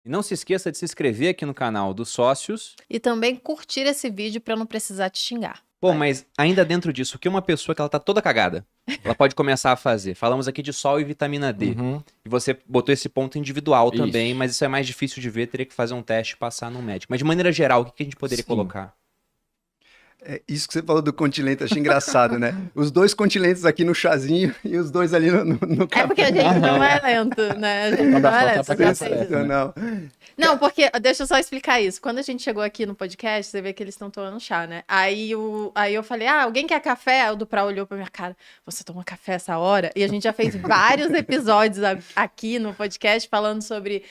E não se esqueça de se inscrever aqui no canal dos sócios. E também curtir esse vídeo para eu não precisar te xingar. Bom, mas ainda dentro disso, o que uma pessoa que ela tá toda cagada, ela pode começar a fazer? Falamos aqui de sol e vitamina D. Uhum. E você botou esse ponto individual Isso. também, mas isso é mais difícil de ver, teria que fazer um teste e passar no médico. Mas de maneira geral, o que a gente poderia Sim. colocar? Isso que você falou do continente, achei engraçado, né? Os dois continentes aqui no chazinho e os dois ali no café. É porque a gente não é lento, né? A gente não é lento. Pra você já cá, fez isso. Não. Não, porque, deixa eu só explicar isso. Quando a gente chegou aqui no podcast, você vê que eles estão tomando chá, né? Aí eu falei, alguém quer café? Aí o Duprat olhou pra minha cara, você toma café essa hora? E a gente já fez vários episódios aqui no podcast falando sobre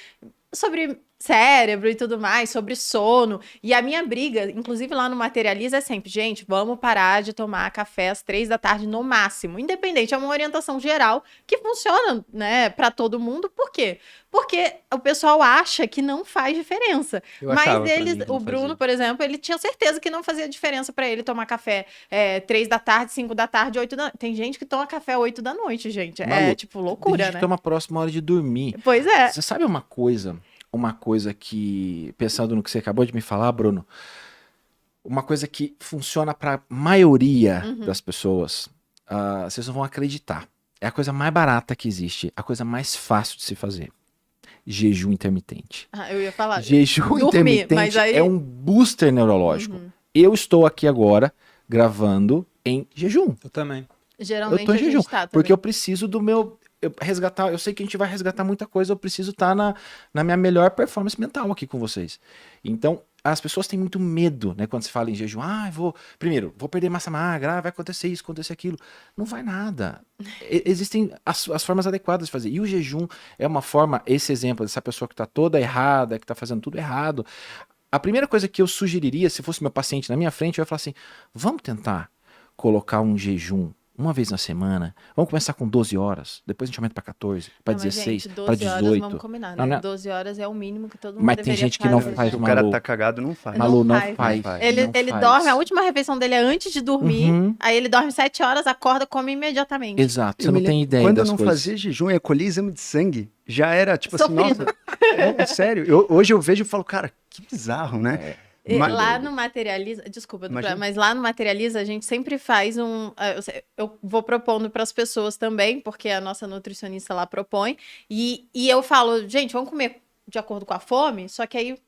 cérebro e tudo mais, sobre sono. E a minha briga, inclusive lá no Materializa, é sempre, gente, vamos parar de tomar café às 3 da tarde no máximo. Independente, é uma orientação geral que funciona, né, pra todo mundo. Por quê? Porque o pessoal acha que não faz diferença. Eu achava Mas pra mim que não o Bruno, fazia. por exemplo, ele tinha certeza que não fazia diferença pra ele tomar café 3 da tarde, 5 da tarde, 8 da noite. Tem gente que toma café 8 da noite, gente. É, Malu, tipo, Tem loucura, gente que né? toma a próxima hora de dormir. Pois é. Você sabe uma coisa que, pensando no que você acabou de me falar, Bruno, uma coisa que funciona para maioria das pessoas, vocês não vão acreditar. É a coisa mais barata que existe, a coisa mais fácil de se fazer. Jejum intermitente. Eu ia falar. Jejum dormir, intermitente mas aí- é um booster neurológico. Eu estou aqui agora gravando em jejum. Eu também. Geralmente Eu tô em a gente jejum, tá também. porque eu preciso do meu resgatar, eu sei que a gente vai resgatar muita coisa, eu preciso estar na minha melhor performance mental aqui com vocês. Então, as pessoas têm muito medo, né, quando se fala em jejum, vou perder massa magra, vai acontecer isso, acontecer aquilo. Não vai nada. Existem as formas adequadas de fazer. E o jejum é uma forma, esse exemplo dessa pessoa que está toda errada, que está fazendo tudo errado. A primeira coisa que eu sugeriria, se fosse meu paciente na minha frente, eu ia falar assim, vamos tentar colocar um jejum uma vez na semana, vamos começar com 12 horas, depois a gente aumenta para 14, para Não, mas, 16, gente, para 12 horas, 18. vamos combinar, né? Não, não. 12 horas é o mínimo que todo mundo Mas tem deveria gente que não fazer. faz, Se o cara Malu. tá cagado, não faz. Malu, não faz. faz. Ele não faz. dorme, a última refeição dele é antes de dormir, Uhum. aí ele dorme 7 horas, acorda, come imediatamente. Exato, você Eu não me tem lembro, ideia quando eu das não coisas. fazia jejum, eu colhia exame de sangue. Já era tipo Sofrido. assim, nossa, sério. Hoje eu vejo e falo, cara, que bizarro, né? E Mas- lá no Materializa, desculpa, Duprat, Imagina. mas lá no Materializa a gente sempre faz eu vou propondo para as pessoas também, porque a nossa nutricionista lá propõe, e eu falo, gente, vamos comer de acordo com a fome, só que aí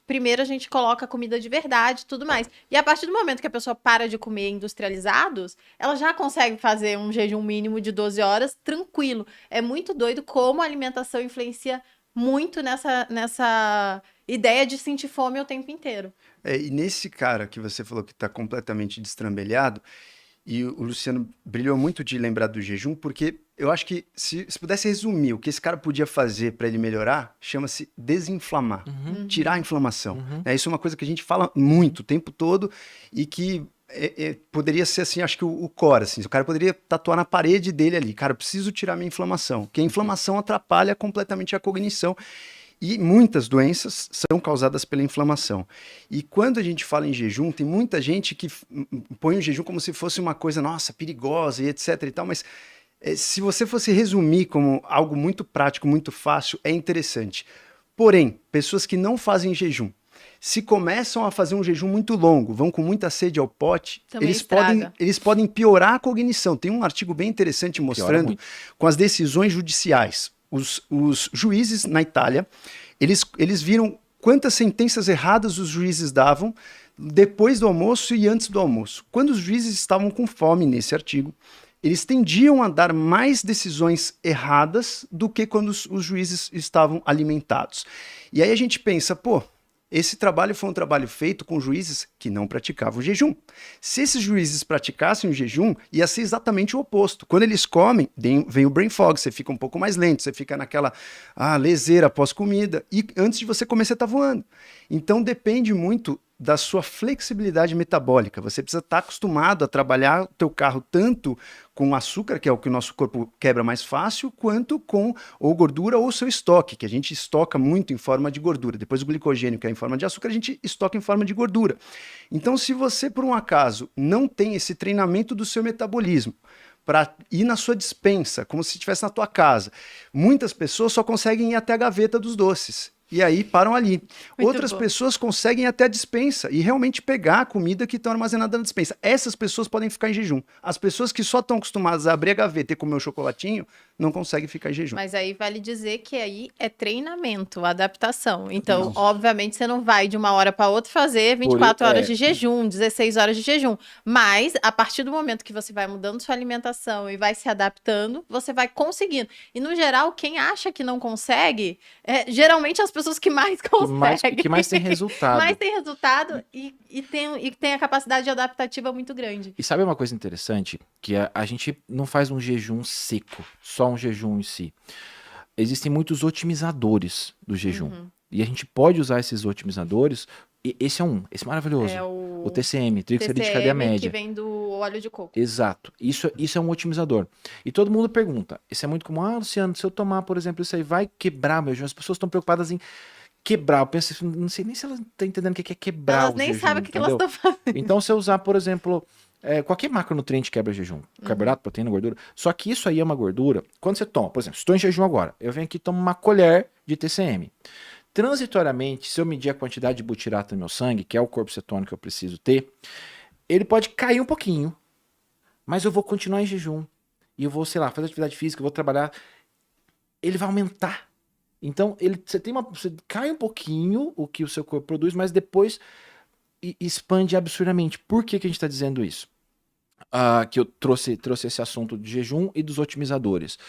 primeiro a gente coloca comida de verdade e tudo mais. E a partir do momento que a pessoa para de comer industrializados, ela já consegue fazer um jejum mínimo de 12 horas tranquilo. É muito doido como a alimentação influencia muito nessa ideia de sentir fome o tempo inteiro. E nesse cara que você falou que tá completamente destrambelhado, e o Luciano brilhou muito de lembrar do jejum, porque eu acho que se pudesse resumir o que esse cara podia fazer para ele melhorar, chama-se desinflamar, tirar a inflamação. Isso é uma coisa que a gente fala muito o tempo todo e que poderia ser assim, acho que o core, assim, o cara poderia tatuar na parede dele ali, cara, eu preciso tirar minha inflamação, porque a inflamação atrapalha completamente a cognição. E muitas doenças são causadas pela inflamação. E quando a gente fala em jejum, tem muita gente que põe o jejum como se fosse uma coisa, nossa, perigosa e etc e tal, mas se você fosse resumir como algo muito prático, muito fácil, é interessante. Porém, pessoas que não fazem jejum, se começam a fazer um jejum muito longo, vão com muita sede ao pote, Também eles podem piorar a cognição. Tem um artigo bem interessante mostrando muito. com as decisões judiciais. Os juízes na Itália, eles viram quantas sentenças erradas os juízes davam depois do almoço e antes do almoço. Quando os juízes estavam com fome, nesse artigo, eles tendiam a dar mais decisões erradas do que quando os juízes estavam alimentados. E aí a gente pensa, esse trabalho foi um trabalho feito com juízes que não praticavam o jejum. Se esses juízes praticassem o jejum, ia ser exatamente o oposto. Quando eles comem, vem o brain fog, você fica um pouco mais lento, você fica naquela leseira após comida, e antes de você comer você está voando. Então depende muito da sua flexibilidade metabólica. Você precisa estar acostumado a trabalhar o teu carro tanto com açúcar, que é o que o nosso corpo quebra mais fácil, quanto com ou gordura ou seu estoque, que a gente estoca muito em forma de gordura. Depois o glicogênio, que é em forma de açúcar, a gente estoca em forma de gordura. Então, se você, por um acaso, não tem esse treinamento do seu metabolismo, para ir na sua despensa, como se estivesse na tua casa, muitas pessoas só conseguem ir até a gaveta dos doces. e aí param ali. Muito Outras bom. pessoas conseguem até a despensa e realmente pegar a comida que estão armazenada na despensa. Essas pessoas podem ficar em jejum. As pessoas que só estão acostumadas a abrir a gaveta e comer o chocolatinho não conseguem ficar em jejum. Mas aí vale dizer que aí é treinamento, adaptação. Então, obviamente, você não vai de uma hora para outra fazer 24 horas de jejum, 16 horas de jejum. Mas, a partir do momento que você vai mudando sua alimentação e vai se adaptando, você vai conseguindo. E, no geral, quem acha que não consegue, geralmente as pessoas que mais conseguem. Que mais tem resultado. Mais tem resultado e tem a capacidade adaptativa muito grande. E sabe uma coisa interessante? Que a gente não faz um jejum seco, só um jejum em si. Existem muitos otimizadores do jejum. E a gente pode usar esses otimizadores. E esse é maravilhoso. É O TCM, tríglicerídeo de TCM, cadeia que média. vem do óleo de coco. Exato. Isso é um otimizador. E todo mundo pergunta. Isso é muito comum. Ah, Luciano, se eu tomar, por exemplo, isso aí vai quebrar meu jejum. As pessoas estão preocupadas em quebrar. Eu penso, não sei nem se elas estão entendendo o que é quebrar Elas o nem jejum, sabem o que elas entendeu? estão fazendo. Então, se eu usar, por exemplo, qualquer macronutriente quebra jejum. Carboidrato, proteína, gordura. Só que isso aí é uma gordura. Quando você toma, por exemplo, estou em jejum agora. Eu venho aqui e tomo uma colher de TCM. Transitoriamente, se eu medir a quantidade de butirato no meu sangue, que é o corpo cetônico que eu preciso ter, ele pode cair um pouquinho, mas eu vou continuar em jejum. E eu vou, sei lá, fazer atividade física, eu vou trabalhar. Ele vai aumentar. Então, você cai um pouquinho o que o seu corpo produz, mas depois expande absurdamente. Por que a gente está dizendo isso? Que eu trouxe esse assunto de jejum e dos otimizadores.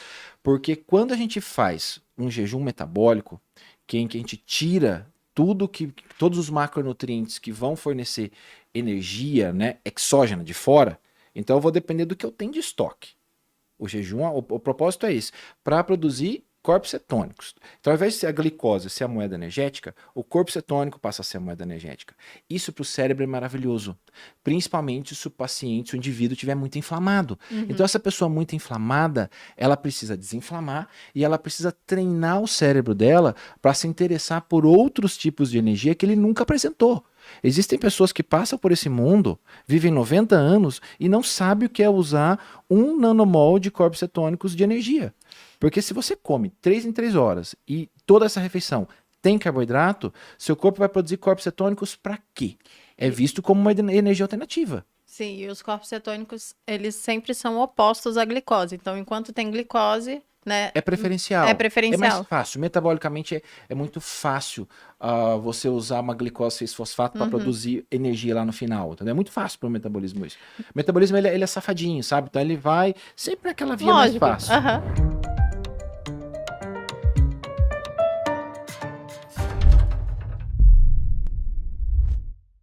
Porque quando a gente faz um jejum metabólico, em que a gente tira todos os macronutrientes que vão fornecer energia, né, exógena de fora, então eu vou depender do que eu tenho de estoque. O jejum, o propósito é esse, para produzir corpos cetônicos. Então, ao invés de ser a glicose ser a moeda energética, o corpo cetônico passa a ser a moeda energética. Isso para o cérebro é maravilhoso, principalmente se o paciente, se o indivíduo estiver muito inflamado. Então, essa pessoa muito inflamada, ela precisa desinflamar e ela precisa treinar o cérebro dela para se interessar por outros tipos de energia que ele nunca apresentou. Existem pessoas que passam por esse mundo, vivem 90 anos e não sabem o que é usar 1 nanomol de corpos cetônicos de energia. Porque se você come 3 em 3 horas e toda essa refeição tem carboidrato, seu corpo vai produzir corpos cetônicos para quê? É visto como uma energia alternativa. Sim, e os corpos cetônicos, eles sempre são opostos à glicose. Então, enquanto tem glicose, né? É preferencial. É preferencial. É mais fácil. Metabolicamente é muito fácil você usar uma glicose 6-fosfato para produzir energia lá no final. Entendeu? É muito fácil para o metabolismo isso. O metabolismo ele é safadinho, sabe? Então ele vai sempre naquela via mais Lógico. fácil. Aham.